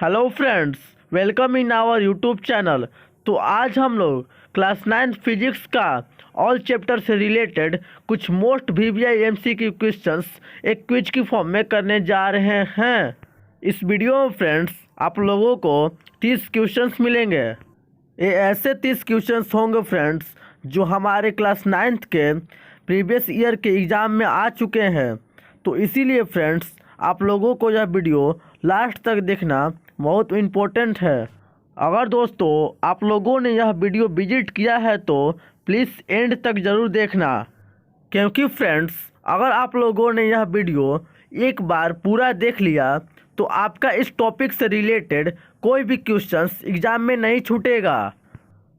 Hello friends, welcome in our YouTube channel. तो आज हम लोग क्लास 9 फिजिक्स का ऑल चैप्टर से रिलेटेड कुछ मोस्ट वीवीआई एमसीक्यू क्वेश्चंस एक क्विज की फॉर्म में करने जा रहे हैं। इस वीडियो में फ्रेंड्स आप लोगों को 30 क्वेश्चंस मिलेंगे। ये ऐसे 30 क्वेश्चंस होंगे फ्रेंड्स जो हमारे क्लास 9th के प्रीवियस ईयर के एग्ज़ाम में आ चुके हैं। तो इसीलिए फ्रेंड्स आप लोगों को यह वीडियो लास्ट तक देखना बहुत इम्पोर्टेंट है। अगर दोस्तों आप लोगों ने यह वीडियो विजिट किया है तो प्लीज़ एंड तक ज़रूर देखना, क्योंकि फ्रेंड्स अगर आप लोगों ने यह वीडियो एक बार पूरा देख लिया तो आपका इस टॉपिक से रिलेटेड कोई भी क्वेश्चंस एग्ज़ाम में नहीं छूटेगा।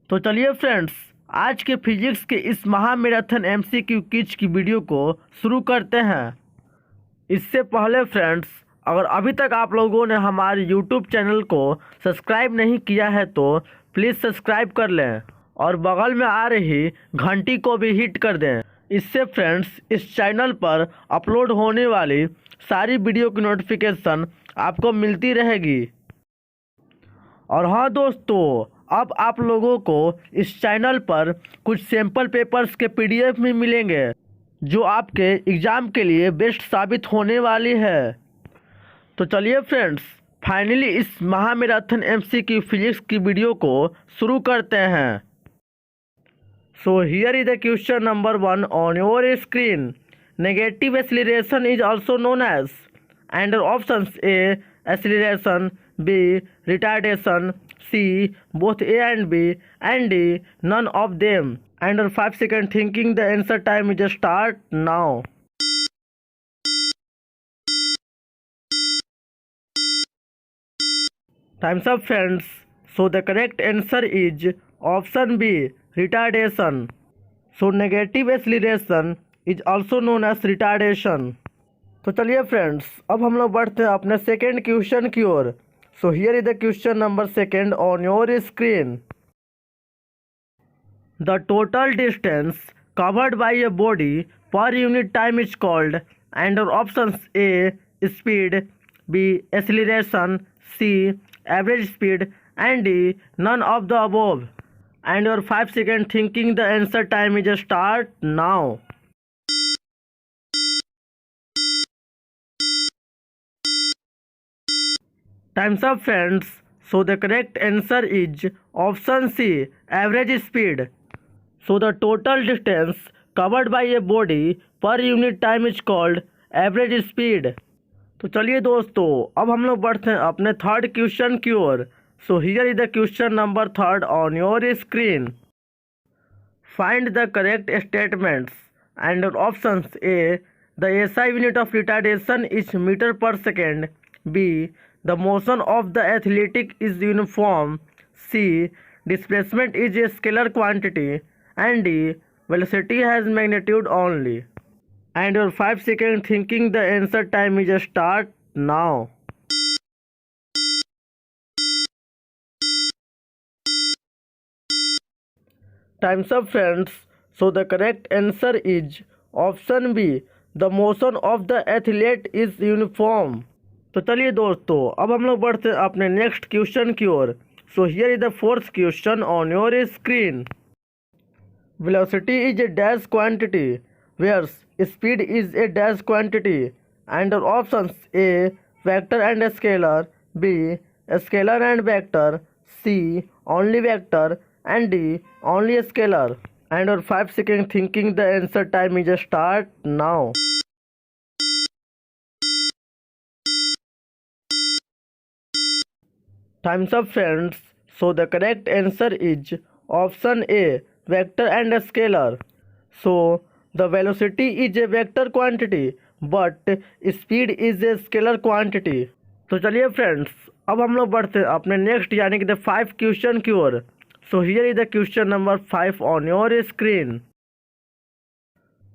तो चलिए फ्रेंड्स आज के फिजिक्स के इस महामैराथन एमसीक्यू क्विज की वीडियो को शुरू करते हैं। इससे पहले फ्रेंड्स अगर अभी तक आप लोगों ने हमारे यूट्यूब चैनल को सब्सक्राइब नहीं किया है तो प्लीज़ सब्सक्राइब कर लें और बगल में आ रही घंटी को भी हिट कर दें। इससे फ्रेंड्स इस चैनल पर अपलोड होने वाली सारी वीडियो की नोटिफिकेशन आपको मिलती रहेगी। और हाँ दोस्तों, अब आप लोगों को इस चैनल पर कुछ सैम्पल पेपर्स के पीडीएफ भी मिलेंगे जो आपके एग्ज़ाम के लिए बेस्ट साबित होने वाली है। तो चलिए फ्रेंड्स फाइनली इस महामैराथन एमसीक्यू फिजिक्स की वीडियो को शुरू करते हैं। So here is the question number 1 on your screen. Negative acceleration is also known as under options A acceleration, B retardation, C both A and B, and D none of them. Under 5 seconds thinking, the answer time is start now. Time's up friends. So the correct answer is option B, retardation. So negative acceleration is also known as retardation. तो चलिए friends अब हम लोग बढ़ते हैं अपने second question की ओर। So here is the question number 2 on your screen. The total distance covered by a body per unit time is called under options A speed, B acceleration, C average speed, and D none of the above. And your 5 second thinking, the answer time is start now. Time's up friends. So the correct answer is option C, average speed. So the total distance covered by a body per unit time is called average speed. तो चलिए दोस्तों अब हम लोग बढ़ते हैं अपने third question की ओर। So here is the question number 3 on your screen. Find the correct statements under options A the SI unit of retardation is metre per second, B the motion of the athletic is uniform, C displacement is a scalar quantity, and D velocity has magnitude only. And your 5 second thinking, the answer time is start now. Time's up friends. So the correct answer is option B, the motion of the athlete is uniform. तो चलिए दोस्तों अब हम लोग बढ़ते हैं अपने next question की ओर। So here is the fourth question on your screen. Velocity is a dash quantity, whereas speed is a dash quantity. Under options A vector and scalar, B scalar and vector, C only vector, and D only scalar. And your 5 second thinking, the answer time is start now. Time's up friends. So the correct answer is option A, vector and scalar. So the velocity is a vector quantity but speed is a scalar quantity. तो चलिए friends अब हम लोग बढ़ते हैं अपने next यानी कि द 5 क्वेश्चन की ओर। So here is the question number 5 on your screen.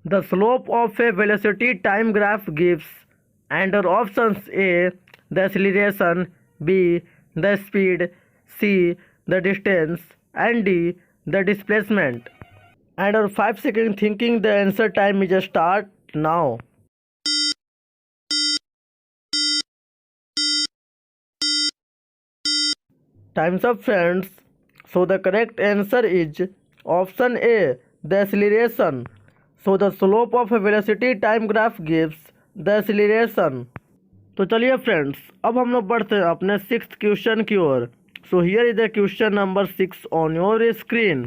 The slope of a velocity time graph gives under options A the acceleration, B the speed, C the distance, and D the displacement. And our 5 second thinking, the answer time is start now. Time's up, friends. So the correct answer is option A, the acceleration. So the slope of a velocity time graph gives the acceleration. तो चलिए friends, अब हम लोग बढ़ते हैं अपने 6th question की ओर. So here is the question number 6 on your screen.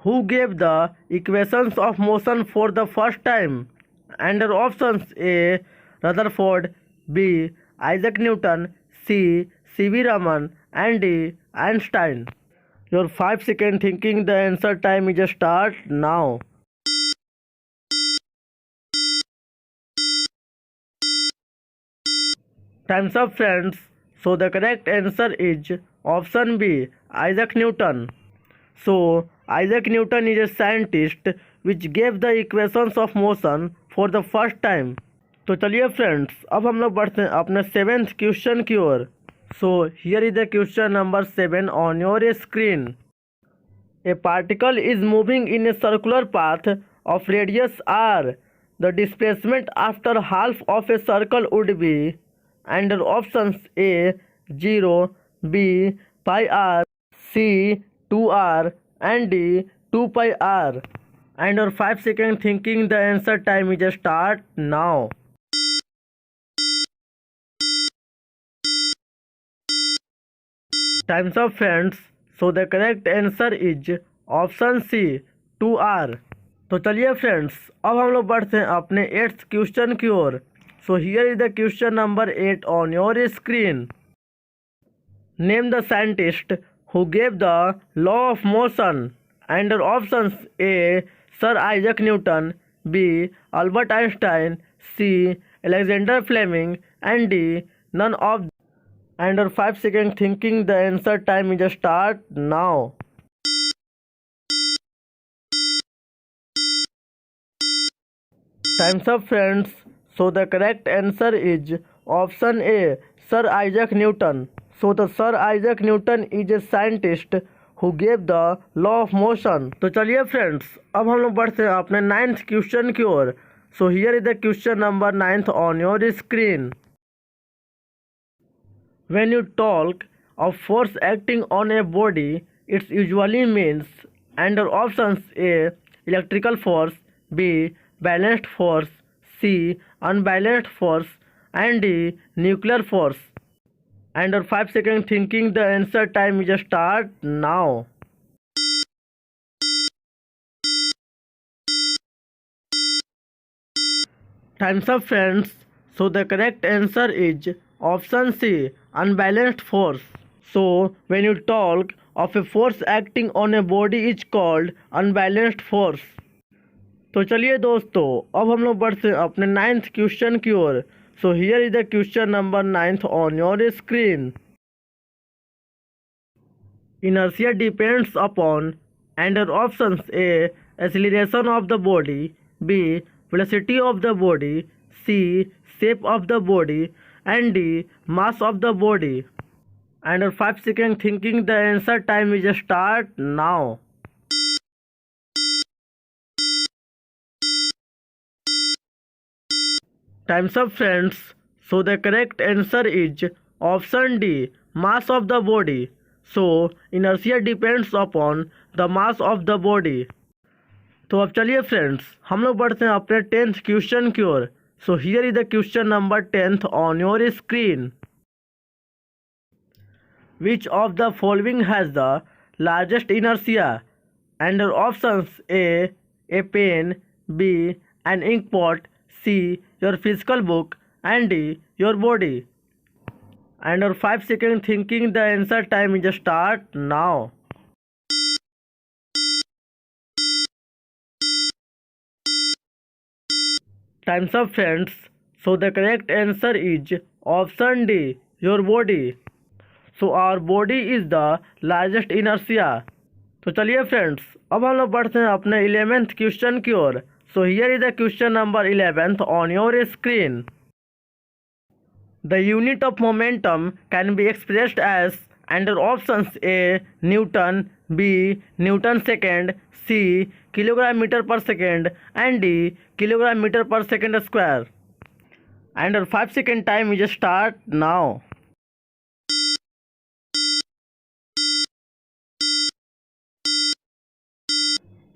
Who gave the equations of motion for the first time? Under options A, Rutherford, B, Isaac Newton, C, C.V. Raman, and D, Einstein. Your 5-second thinking, the answer time is start now. Time's up, friends. So the correct answer is option B, Isaac Newton. So Isaac Newton is a scientist which gave the equations of motion for the first time. तो चलिए friends, अब हम लोग बढ़ते हैं अपने 7th question की ओर. So here is the question number 7 on your screen. A particle is moving in a circular path of radius r. The displacement after half of a circle would be under options A 0, B pi r, C 2r, and D 2 pi r. And your 5-second thinking, the answer time is start now. Time's up, friends. So the correct answer is option C 2r. तो चलिए friends, अब हम लोग बढ़ते हैं अपने 8th question की ओर. So here is the question number 8 on your screen. Name the scientist who gave the law of motion. Under options A, Sir Isaac Newton, B, Albert Einstein, C, Alexander Fleming, and D, none of. Under 5-second thinking, the answer time is start now. Time's up, friends. So the correct answer is option A, Sir Isaac Newton. So the Sir Isaac Newton is a scientist who gave the law of motion. तो चलिए friends, अब हम लोग बढ़ते हैं अपने 9th question की ओर. So here is the question number 9 on your screen. When you talk of force acting on a body, it usually means under options A, electrical force, B, balanced force, C, unbalanced force, and D, nuclear force. Under 5-second thinking, the answer time is start now. Time's up, friends. So the correct answer is option C, unbalanced force. So when you talk of a force acting on a body, it's called unbalanced force. तो चलिए दोस्तों, अब हम लोग बढ़ते हैं अपने 9th question की ओर. So here is the question number 9 on your screen. Inertia depends upon under options A, acceleration of the body, B, velocity of the body, C, shape of the body, and D, mass of the body. Under 5-second thinking, the answer time is start now. Time's up, friends. So the correct answer is option D, mass of the body. So inertia depends upon the mass of the body. तो अब चलिए friends, हम लोग बढ़ते हैं अपने 10th question की ओर. So here is the question number 10 on your screen. Which of the following has the largest inertia? Under options A pen, B, an ink pot, C, your physical book, and D, your body. Under 5-second thinking, the answer time is start now. Time's up, friends. So the correct answer is option D, your body. So our body is the largest inertia. तो चलिए friends, अब हम लोग बढ़ते हैं अपने 11th question की ओर. So here is the question number 11 on your screen. The unit of momentum can be expressed as under options A, newton, B, newton second, C, kilogram metre per second, and D, kilogram metre per second square. Under 5-second time is start now.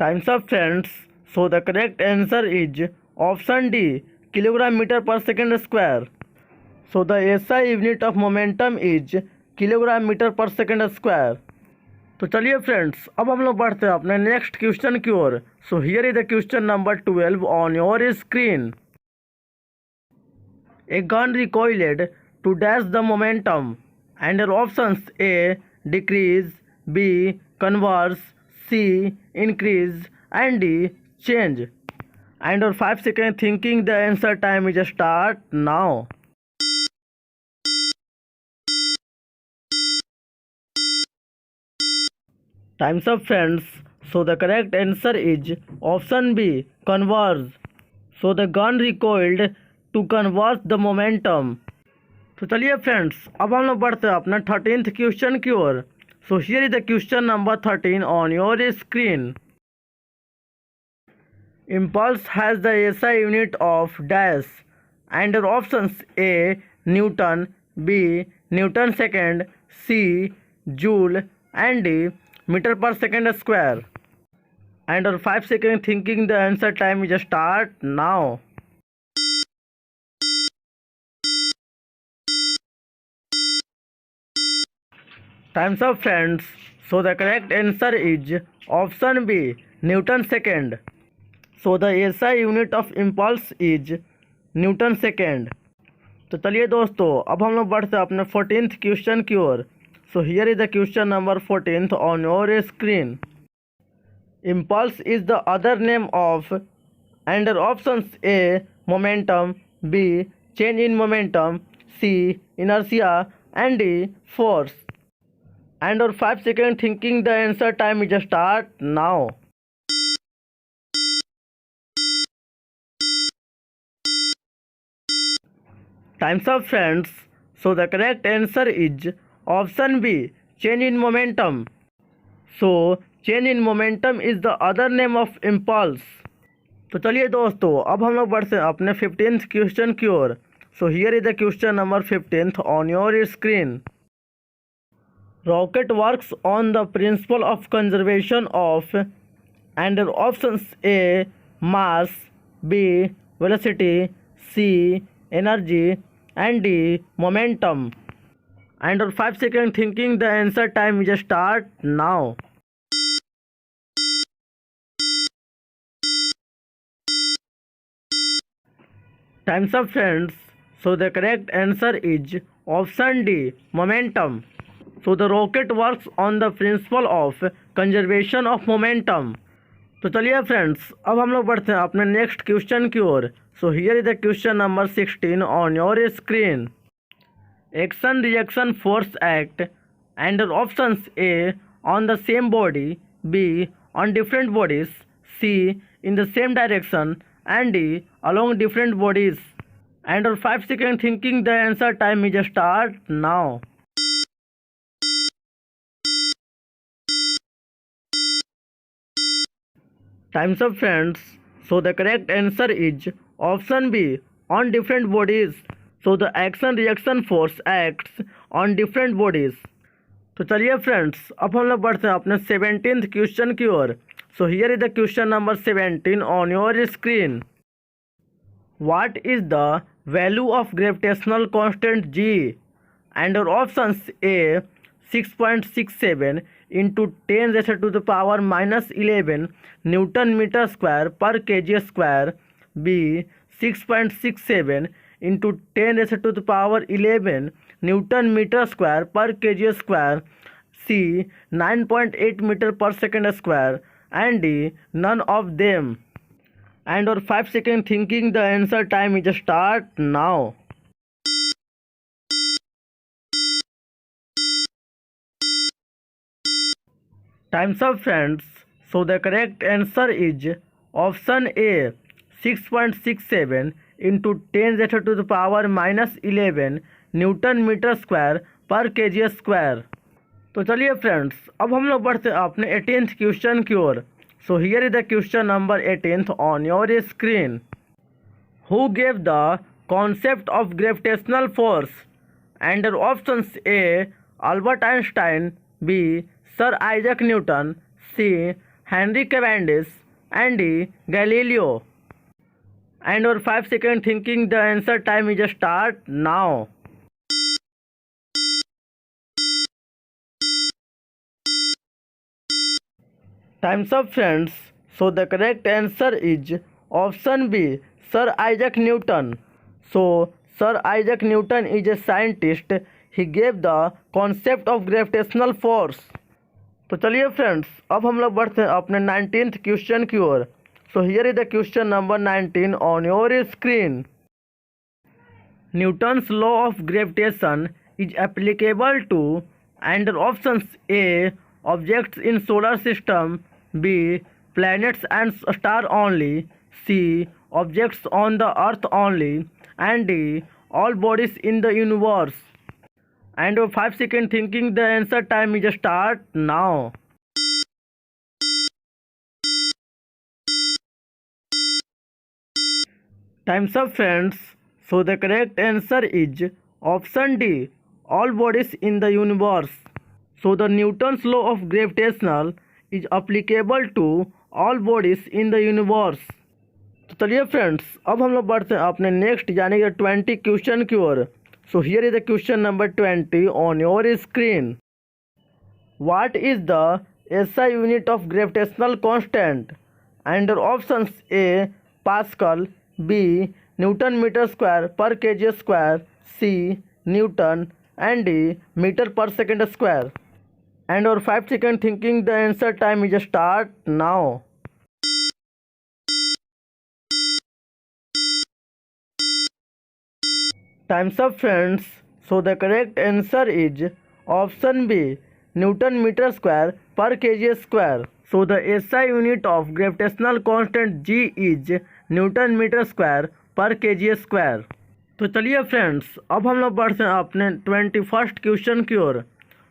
Time's up, friends. So the correct answer is option D, kilogram meter per second square. So the SI unit of momentum is kilogram metre per second square. तो चलिए friends, अब हम लोग बढ़ते हैं अपने next question की ओर। So here is the question number 12 on your screen. A gun recoiled to dash the momentum and your options A decrease, B converse, C increase and D change. And your 5 second thinking the answer time is start now. Time's up, friends. So the correct answer is option B, converge. So the gun recoiled to converge the momentum. तो चलिए friends, अब हम लोग बढ़ते हैं अपना 13th question की ओर। So here is the question number 13 on your screen. Impulse has the SI unit of dash and your options A Newton, B Newton second, C Joule and D meter per second square. And your 5 second thinking the answer time is start now. Time's up, friends. So the correct answer is option B, Newton second. So the SI unit of impulse is Newton second. तो चलिए दोस्तों, अब हम लोग बढ़ते हैं अपने 14th question की ओर। So here is the question number 14th on your screen. Impulse is the other name of and your options A momentum, B change in momentum, C inertia and D force. And your 5 second thinking the answer time is start now. Time's up, friends. So the correct answer is option B, change in momentum. So change in momentum is the other name of impulse. तो चलिए दोस्तों, अब हम लोग बढ़ते हैं अपने 15th question की ओर। So here is the question number 15th on your screen. Rocket works on the principle of conservation of and options A mass, B velocity, C energy and D momentum. And your 5 second thinking the answer time is start now. Time's up, friends. So the correct answer is option D, momentum. So the rocket works on the principle of conservation of momentum. तो चलिए friends, अब हम लोग बढ़ते हैं अपने next question की ओर। So here is the question number 16 on your screen. Action reaction force act and your options A on the same body, B on different bodies, C in the same direction and D along different bodies. And your 5 second thinking the answer time is start now. Time's up, friends. So the correct answer is option B, on different bodies. So the action reaction force acts on different bodies. तो चलिए friends, अब हम लोग बढ़ते हैं अपने 17th question की ओर। So here is the question number 17 on your screen. What is the value of gravitational constant G and your options A 6.67 into 10⁻⁻11 newton metre square per kg square, B 6.67 into 10⁻11 newton metre square per kg square, C 9.8 metre per second square and D none of them. And your 5 second thinking the answer time is start now. Time's up, friends. So the correct answer is option A 6.67 into 10⁻⁻11 newton metre square per kg square. तो चलिए friends, अब हम लोग बढ़ते हैं अपने 18th question की ओर। So here is the question number 18th on your screen. Who gave the concept of gravitational force and your options A Albert Einstein, B sir Isaac Newton, C Henry Cavendish, and Galileo. And your 5 second thinking, the answer time is start now. Time's up, friends. So the correct answer is option B, Sir Isaac Newton. So Sir Isaac Newton is a scientist. He gave the concept of gravitational force. तो चलिए friends, अब हम लोग बढ़ते हैं अपने 19th question की ओर. So here is the question number 19 on your screen. Newton's law of gravitation is applicable to under options A, objects in solar system, B, planets and star only, C, objects on the earth only, and D, all bodies in the universe. And your 5 second thinking, the answer time is start now. Time's up, friends. So the correct answer is option D, all bodies in the universe. So the Newton's law of gravitational is applicable to all bodies in the universe. तो चलिए friends, अब हम लोग बढ़ते हैं अपने next यानी कि 20 क्वेश्चन की ओर. So here is the question number 20 on your screen. What is the SI unit of gravitational constant? Under options A, Pascal, B, Newton meter square per kg square, C, Newton, and D, meter per second square. And your 5 second thinking, the answer time is start now. Time's up, friends. So the correct answer is option B, Newton meter square per kg square. So the SI unit of gravitational constant G is Newton meter square per kg square. तो चलिए friends, अब हम लोग बढ़ते हैं अपने 21st question की ओर.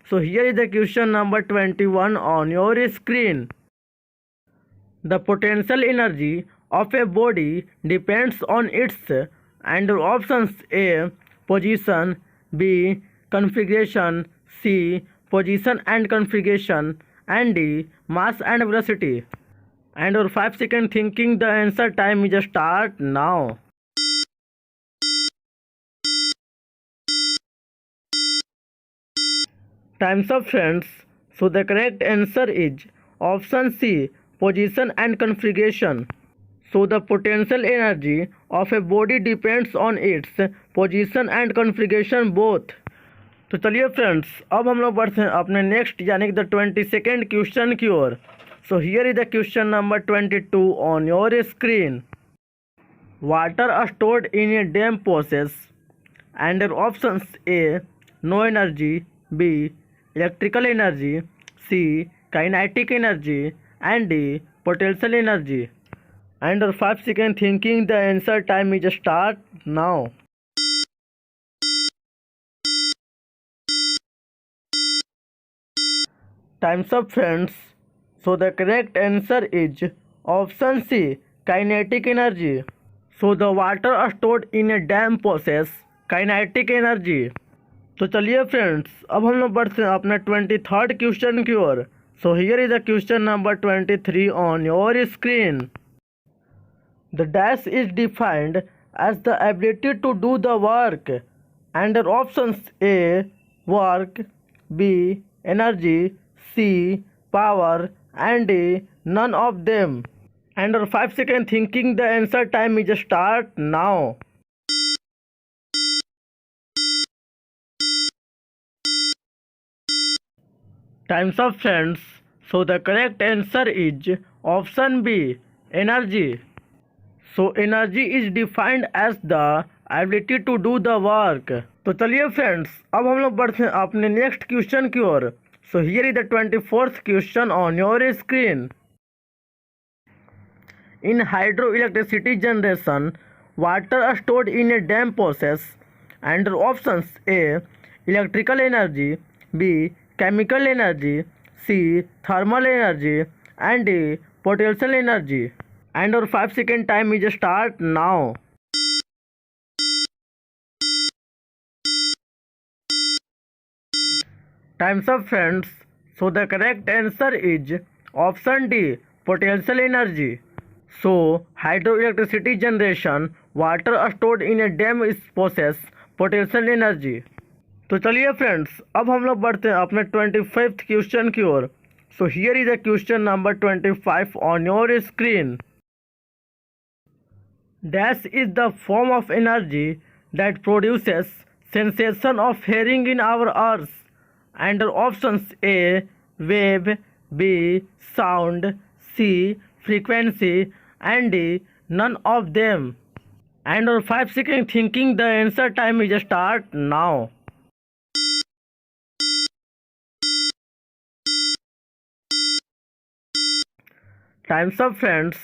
So here is the question number 21 on your screen. The potential energy of a body depends on its and options A, position, B, configuration, C, position and configuration, and D, mass and velocity. And your 5 second thinking, the answer time is start now. Time's up, friends. So the correct answer is option C, position and configuration. So the potential energy of a body depends on its position and configuration both. तो चलिए friends, अब हम लोग बढ़ते हैं अपने next यानी कि द 22nd क्वेश्चन की ओर. So here is the question number 22 on your screen. Water stored in a dam process. Under options A, no energy, B, electrical energy, C, kinetic energy, and D, potential energy. And 5 second thinking, the answer time is start now. Time's up, friends. So the correct answer is option C, kinetic energy. So the water stored in a dam possess kinetic energy. तो चलिए friends, अब हम लोग बढ़ते हैं अपने 23rd question की ओर. So here is the question number 23 on your screen. The dash is defined as the ability to do the work. Under options A, work, B, energy, C, power, and D, none of them. Under 5 second thinking, the answer time is start now. Time's up, friends. So the correct answer is option B, energy. So energy is defined as the ability to do the work. तो चलिए friends, अब हम लोग बढ़ते हैं अपने next question की ओर. So here is the 24th question on your screen. In hydro electricity generation, water stored in a dam process. Under options A, electrical energy, B, chemical energy, C, thermal energy, and D, potential energy. And our 5 second time is start now. Time's up, friends. So the correct answer is Option D, potential energy. So, hydroelectricity generation, water stored in a dam is possess potential energy. तो चलिए friends, अब हम लोग बढ़ते हैं अपने 25th question की ओर. So here is the question number 25 on your screen. Dash is the form of energy that produces sensation of hearing in our ears. Under options A, wave, B, sound, C, frequency, and D, none of them. And for 5 seconds thinking, the answer time is start now. Time's up friends.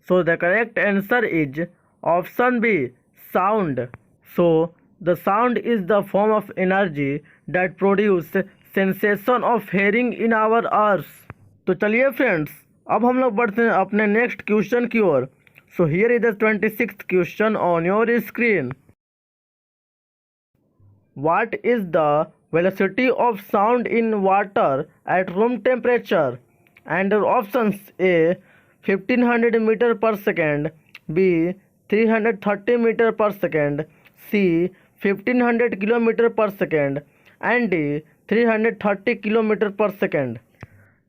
So the correct answer is option B, sound. So the sound is the form of energy that produces sensation of hearing in our ears. तो चलिए friends, अब हम लोग बढ़ते हैं अपने next question की ओर. So here is the 26th question on your screen. What is the velocity of sound in water at room temperature? And options A, 1500 meter per second, B, 330 meter per second, C, 1500 kilometer per second, and D, 330 kilometer per second.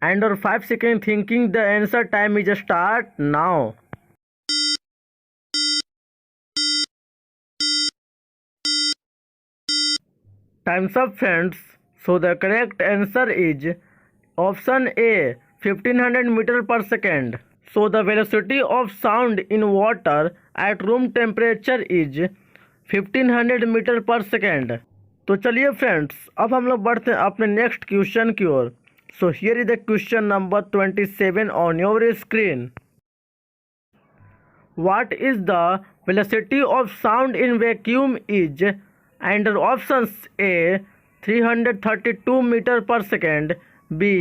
And for 5 seconds thinking, the answer time is start now. Time's up friends. So the correct answer is option A, 1500 meter per second. So the velocity of sound in water at room temperature is 1500 metre per second. तो चलिए friends, अब हम लोग बढ़ते हैं अपने next question की ओर. So here is the question number 27 on your screen. What is the velocity of sound in vacuum is? And options A, 332 meter per second, B,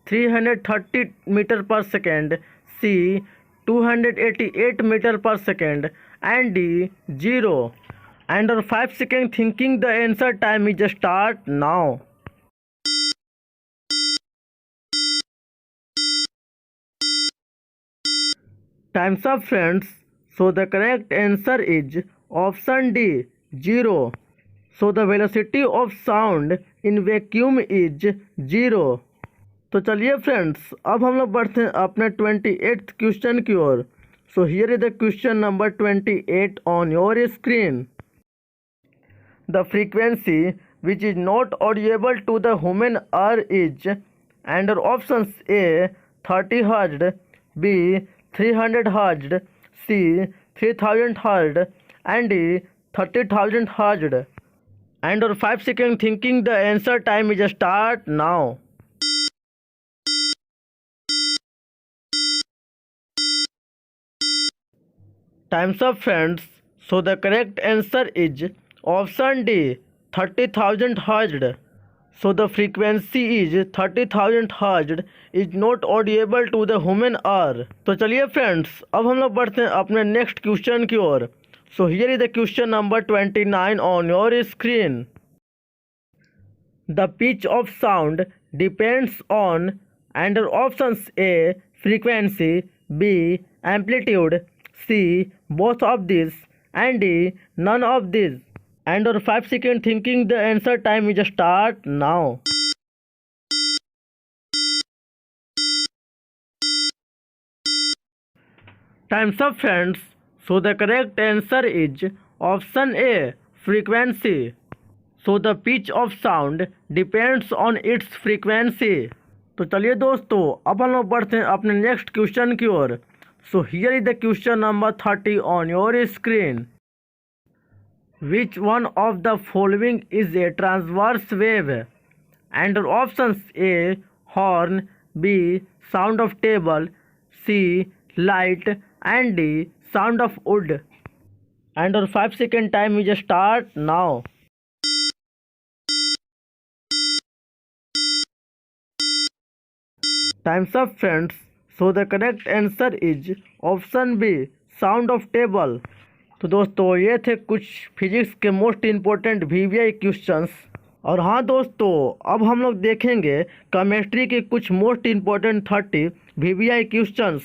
330 meter per second, C, 288 meter per second, and D, 0. And for 5 seconds thinking, the answer time is start now. Time's up friends. So the correct answer is option D, 0. So the velocity of sound in vacuum is 0. तो चलिए friends, अब हम लोग बढ़ते हैं अपने 28th question की ओर. So here is the question number 28 on your screen. The frequency which is not audible to the human ear is, and options A, 30 Hz, B, 300 Hz, C, 3000 Hz, and D, 30,000 Hz. And for 5 seconds thinking, the answer time is start now. Time's up friends. So the correct answer is option D, 30,000 Hz. So the frequency is 30,000 Hz is not audible to the human ear. तो चलिए friends, अब हम लोग बढ़ते हैं अपने next question की ओर. So here is the question number 29 on your screen. The pitch of sound depends on, and options A, frequency, B, amplitude, C, both of these, and D, none of these. And for 5 seconds thinking, the answer time is start now. Time's up friends. So the correct answer is option A, frequency. So the pitch of sound depends on its frequency. तो चलिए दोस्तों, अब हम लोग बढ़ते हैं अपने next question की ओर. So here is the question number 30 on your screen. Which one of the following is a transverse wave? And options A, horn, B, sound of table, C, light, and D, sound of wood. And for 5 second time is start now. Time's up friends. So the correct answer is option B, sound of table. तो दोस्तों, ये थे कुछ physics के most important VVI questions और हाँ दोस्तों, अब हम लोग देखेंगे केमिस्ट्री के कुछ मोस्ट इम्पोर्टेंट 30 वीवीआई क्वेश्चंस